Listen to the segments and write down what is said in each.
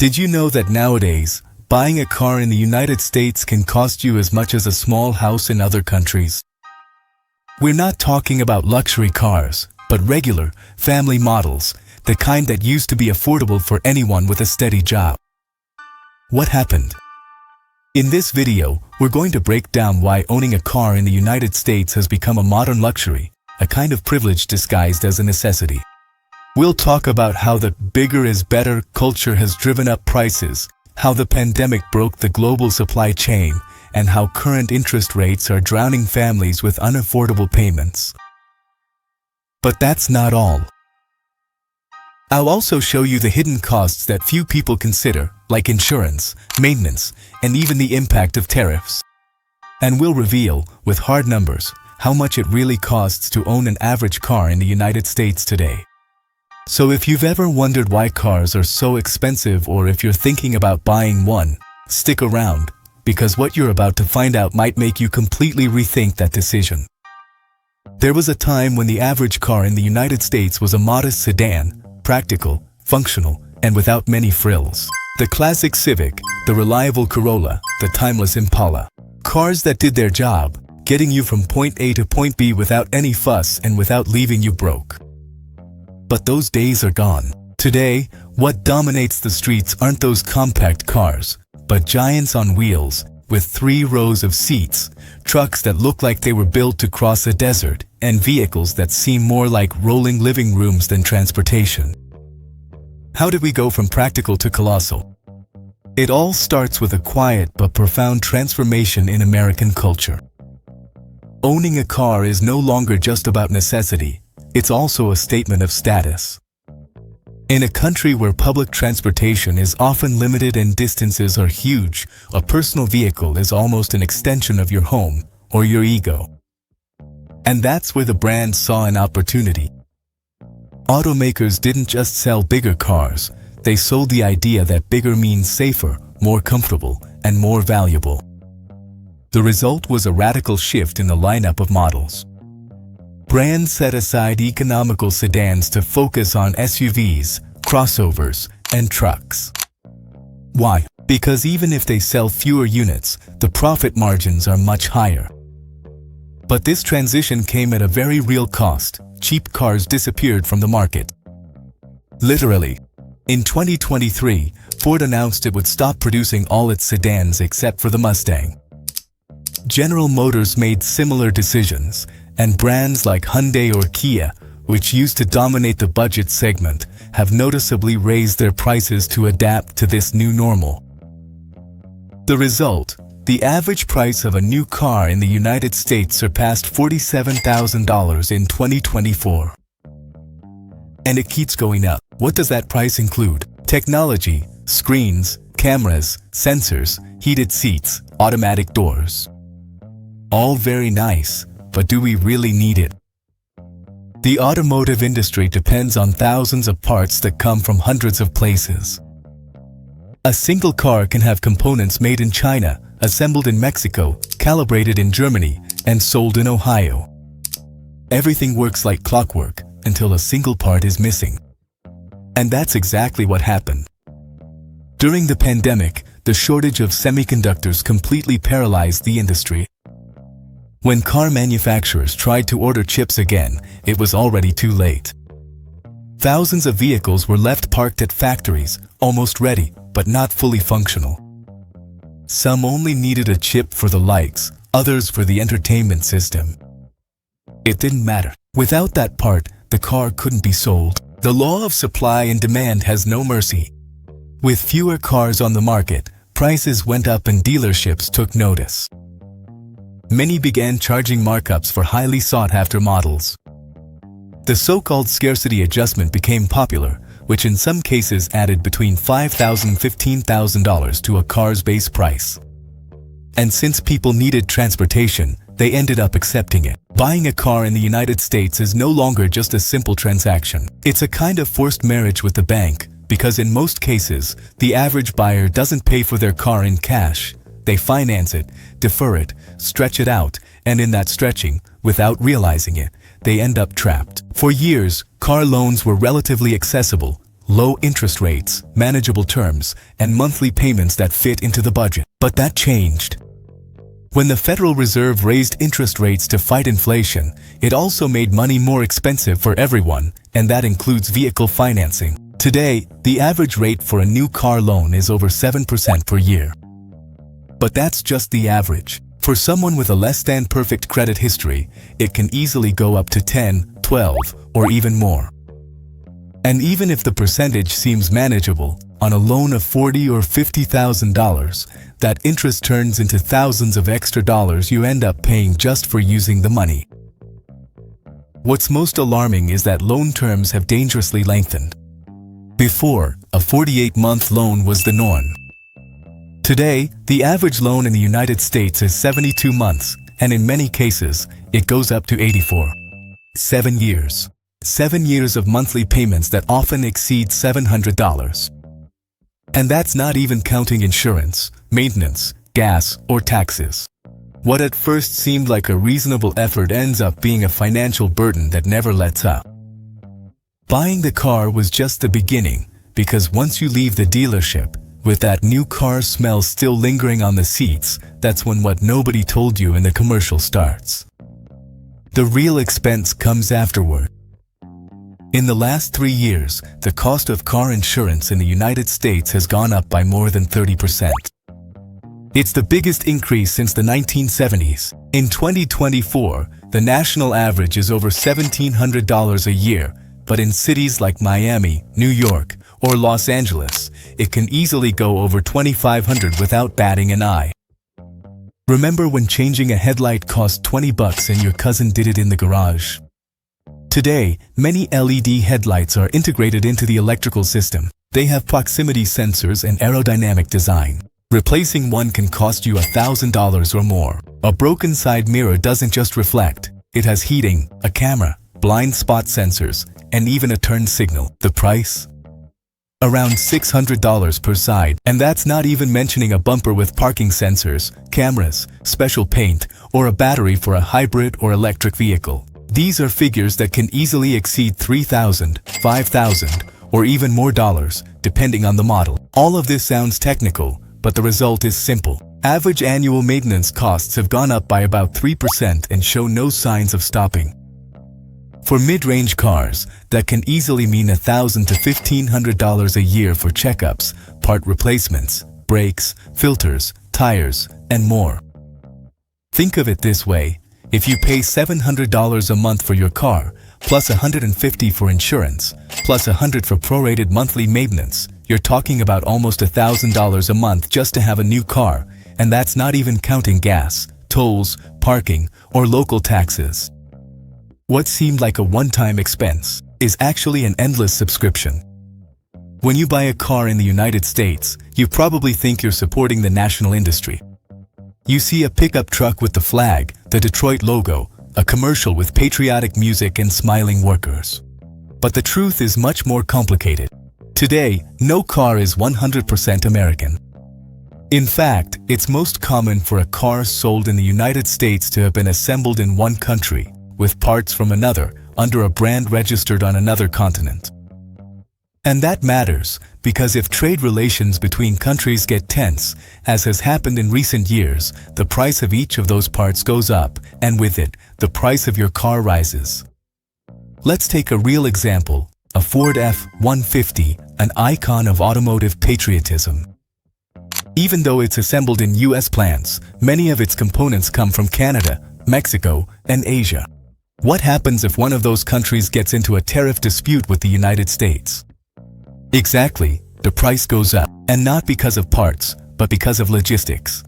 Did you know that nowadays, buying a car in the United States can cost you as much as a small house in other countries? We're not talking about luxury cars, but regular, family models, the kind that used to be affordable for anyone with a steady job. What happened? In this video, we're going to break down why owning a car in the United States has become a modern luxury, a kind of privilege disguised as a necessity. We'll talk about how the bigger is better culture has driven up prices, how the pandemic broke the global supply chain, and how current interest rates are drowning families with unaffordable payments. But that's not all. I'll also show you the hidden costs that few people consider, like insurance, maintenance, and even the impact of tariffs. And we'll reveal, with hard numbers, how much it really costs to own an average car in the United States today. So if you've ever wondered why cars are so expensive, or if you're thinking about buying one, stick around, because what you're about to find out might make you completely rethink that decision. There was a time when the average car in the United States was a modest sedan, practical, functional, and without many frills. The classic Civic, the reliable Corolla, the timeless Impala. Cars that did their job, getting you from point A to point B without any fuss and without leaving you broke. But those days are gone. Today, what dominates the streets aren't those compact cars, but giants on wheels, with 3 rows of seats, trucks that look like they were built to cross a desert, and vehicles that seem more like rolling living rooms than transportation. How did we go from practical to colossal? It all starts with a quiet but profound transformation in American culture. Owning a car is no longer just about necessity, it's also a statement of status. In a country where public transportation is often limited and distances are huge, a personal vehicle is almost an extension of your home or your ego. And that's where the brand saw an opportunity. Automakers didn't just sell bigger cars, they sold the idea that bigger means safer, more comfortable, and more valuable. The result was a radical shift in the lineup of models. Brands set aside economical sedans to focus on SUVs, crossovers, and trucks. Why? Because even if they sell fewer units, the profit margins are much higher. But this transition came at a very real cost. Cheap cars disappeared from the market. Literally. In 2023, Ford announced it would stop producing all its sedans except for the Mustang. General Motors made similar decisions, and brands like Hyundai or Kia, which used to dominate the budget segment, have noticeably raised their prices to adapt to this new normal. The result, the average price of a new car in the United States surpassed $47,000 in 2024. And it keeps going up. What does that price include? Technology, screens, cameras, sensors, heated seats, automatic doors. All very nice, but do we really need it? The automotive industry depends on thousands of parts that come from hundreds of places. A single car can have components made in China, assembled in Mexico, calibrated in Germany, and sold in Ohio. Everything works like clockwork until a single part is missing. And that's exactly what happened. During the pandemic, the shortage of semiconductors completely paralyzed the industry. When car manufacturers tried to order chips again, it was already too late. Thousands of vehicles were left parked at factories, almost ready, but not fully functional. Some only needed a chip for the lights, others for the entertainment system. It didn't matter. Without that part, the car couldn't be sold. The law of supply and demand has no mercy. With fewer cars on the market, prices went up and dealerships took notice. Many began charging markups for highly sought-after models. The so-called scarcity adjustment became popular, which in some cases added between $5,000 and $15,000 to a car's base price. And since people needed transportation, they ended up accepting it. Buying a car in the United States is no longer just a simple transaction. It's a kind of forced marriage with the bank, because in most cases, the average buyer doesn't pay for their car in cash. They finance it, defer it, stretch it out, and in that stretching, without realizing it, they end up trapped. For years, car loans were relatively accessible, low interest rates, manageable terms, and monthly payments that fit into the budget. But that changed. When the Federal Reserve raised interest rates to fight inflation, it also made money more expensive for everyone, and that includes vehicle financing. Today, the average rate for a new car loan is over 7% per year. But that's just the average. For someone with a less than perfect credit history, it can easily go up to 10, 12, or even more. And even if the percentage seems manageable, on a loan of $40,000 or $50,000, that interest turns into thousands of extra dollars you end up paying just for using the money. What's most alarming is that loan terms have dangerously lengthened. Before, a 48-month loan was the norm. Today, the average loan in the United States is 72 months, and in many cases, it goes up to 84. 7 years. 7 years of monthly payments that often exceed $700. And that's not even counting insurance, maintenance, gas, or taxes. What at first seemed like a reasonable effort ends up being a financial burden that never lets up. Buying the car was just the beginning, because once you leave the dealership, with that new car smell still lingering on the seats, that's when what nobody told you in the commercial starts. The real expense comes afterward. In the last 3 years, the cost of car insurance in the United States has gone up by more than 30%. It's the biggest increase since the 1970s. In 2024, the national average is over $1,700 a year, but in cities like Miami, New York, or Los Angeles, it can easily go over $2,500 without batting an eye. Remember when changing a headlight cost $20 and your cousin did it in the garage? Today, many LED headlights are integrated into the electrical system. They have proximity sensors and aerodynamic design. Replacing one can cost you $1,000 or more. A broken side mirror doesn't just reflect. It has heating, a camera, blind spot sensors, and even a turn signal. The price? Around $600 per side, and that's not even mentioning a bumper with parking sensors, cameras, special paint, or a battery for a hybrid or electric vehicle. These are figures that can easily exceed $3,000, $5,000, or even more dollars, depending on the model. All of this sounds technical, but the result is simple. Average annual maintenance costs have gone up by about 3% and show no signs of stopping. For mid-range cars, that can easily mean $1,000 to $1,500 a year for checkups, part replacements, brakes, filters, tires, and more. Think of it this way. If you pay $700 a month for your car, plus $150 for insurance, plus $100 for prorated monthly maintenance, you're talking about almost $1,000 a month just to have a new car, and that's not even counting gas, tolls, parking, or local taxes. What seemed like a one-time expense is actually an endless subscription. When you buy a car in the United States, you probably think you're supporting the national industry. You see a pickup truck with the flag, the Detroit logo, a commercial with patriotic music and smiling workers. But the truth is much more complicated. Today, no car is 100% American. In fact, it's most common for a car sold in the United States to have been assembled in one country, with parts from another, under a brand registered on another continent. And that matters, because if trade relations between countries get tense, as has happened in recent years, the price of each of those parts goes up, and with it, the price of your car rises. Let's take a real example, a Ford F-150, an icon of automotive patriotism. Even though it's assembled in US plants, many of its components come from Canada, Mexico, and Asia. What happens if one of those countries gets into a tariff dispute with the United States? Exactly, the price goes up, and not because of parts, but because of logistics.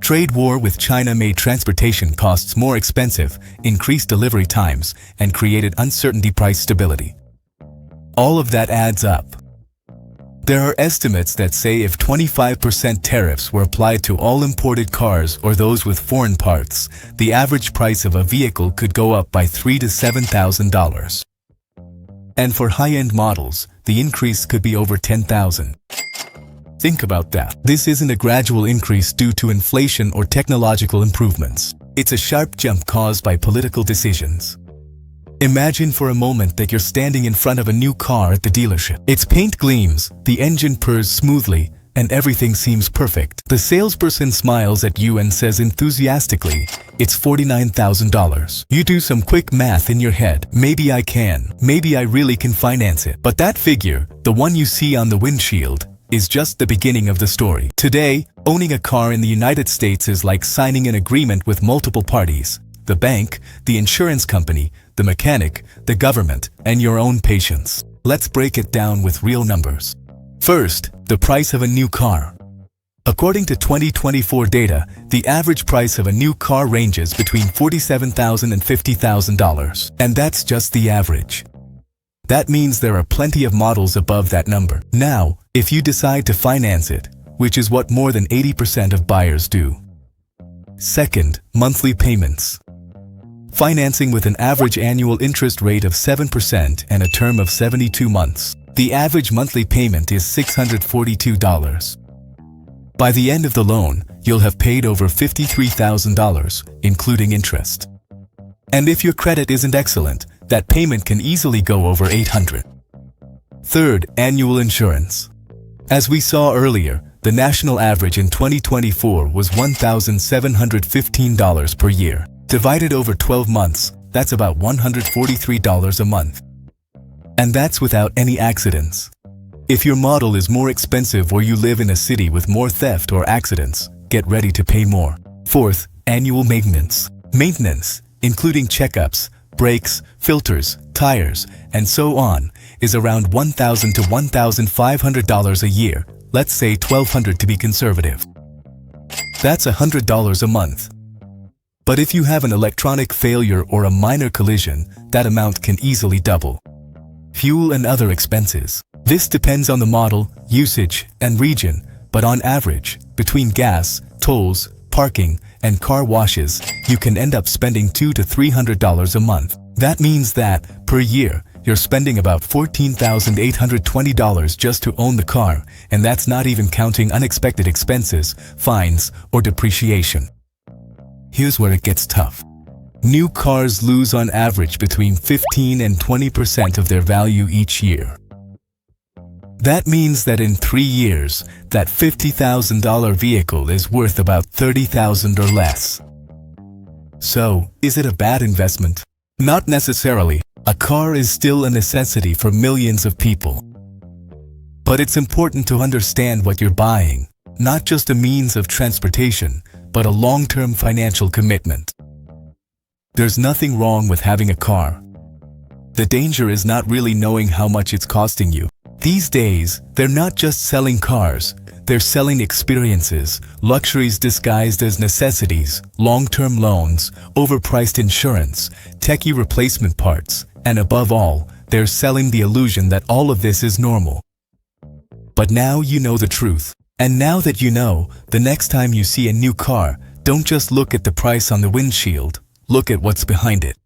Trade war with China made transportation costs more expensive, increased delivery times, and created uncertainty price stability. All of that adds up. There are estimates that say if 25% tariffs were applied to all imported cars or those with foreign parts, the average price of a vehicle could go up by $3,000 to $7,000. And for high-end models, the increase could be over $10,000. Think about that. This isn't a gradual increase due to inflation or technological improvements. It's a sharp jump caused by political decisions. Imagine for a moment that you're standing in front of a new car at the dealership. Its paint gleams, the engine purrs smoothly, and everything seems perfect. The salesperson smiles at you and says enthusiastically, "It's $49,000. You do some quick math in your head. Maybe I can. Maybe I really can finance it. But that figure, the one you see on the windshield, is just the beginning of the story. Today, owning a car in the United States is like signing an agreement with multiple parties: the bank, the insurance company, the mechanic, the government, and your own patience. Let's break it down with real numbers. First, the price of a new car. According to 2024 data, the average price of a new car ranges between $47,000 and $50,000. And that's just the average. That means there are plenty of models above that number. Now, if you decide to finance it, which is what more than 80% of buyers do. Second, monthly payments. Financing with an average annual interest rate of 7% and a term of 72 months. The average monthly payment is $642. By the end of the loan, you'll have paid over $53,000, including interest. And if your credit isn't excellent, that payment can easily go over $800. Third, annual insurance. As we saw earlier, the national average in 2024 was $1,715 per year. Divided over 12 months, that's about $143 a month. And that's without any accidents. If your model is more expensive or you live in a city with more theft or accidents, get ready to pay more. Fourth, annual maintenance. Maintenance, including checkups, brakes, filters, tires, and so on, is around $1,000 to $1,500 a year. Let's say $1,200 to be conservative. That's $100 a month. But if you have an electronic failure or a minor collision, that amount can easily double. Fuel and other expenses. This depends on the model, usage, and region, but on average, between gas, tolls, parking, and car washes, you can end up spending $200 to $300 a month. That means that, per year, you're spending about $14,820 just to own the car, and that's not even counting unexpected expenses, fines, or depreciation. Here's where it gets tough. New cars lose on average between 15% and 20% of their value each year. That means that in 3 years, that $50,000 vehicle is worth about $30,000 or less. So, is it a bad investment? Not necessarily. A car is still a necessity for millions of people. But it's important to understand what you're buying, not just a means of transportation, but a long-term financial commitment. There's nothing wrong with having a car. The danger is not really knowing how much it's costing you. These days, they're not just selling cars, they're selling experiences, luxuries disguised as necessities, long-term loans, overpriced insurance, techie replacement parts, and above all, they're selling the illusion that all of this is normal. But now you know the truth. And now that you know, the next time you see a new car, don't just look at the price on the windshield, look at what's behind it.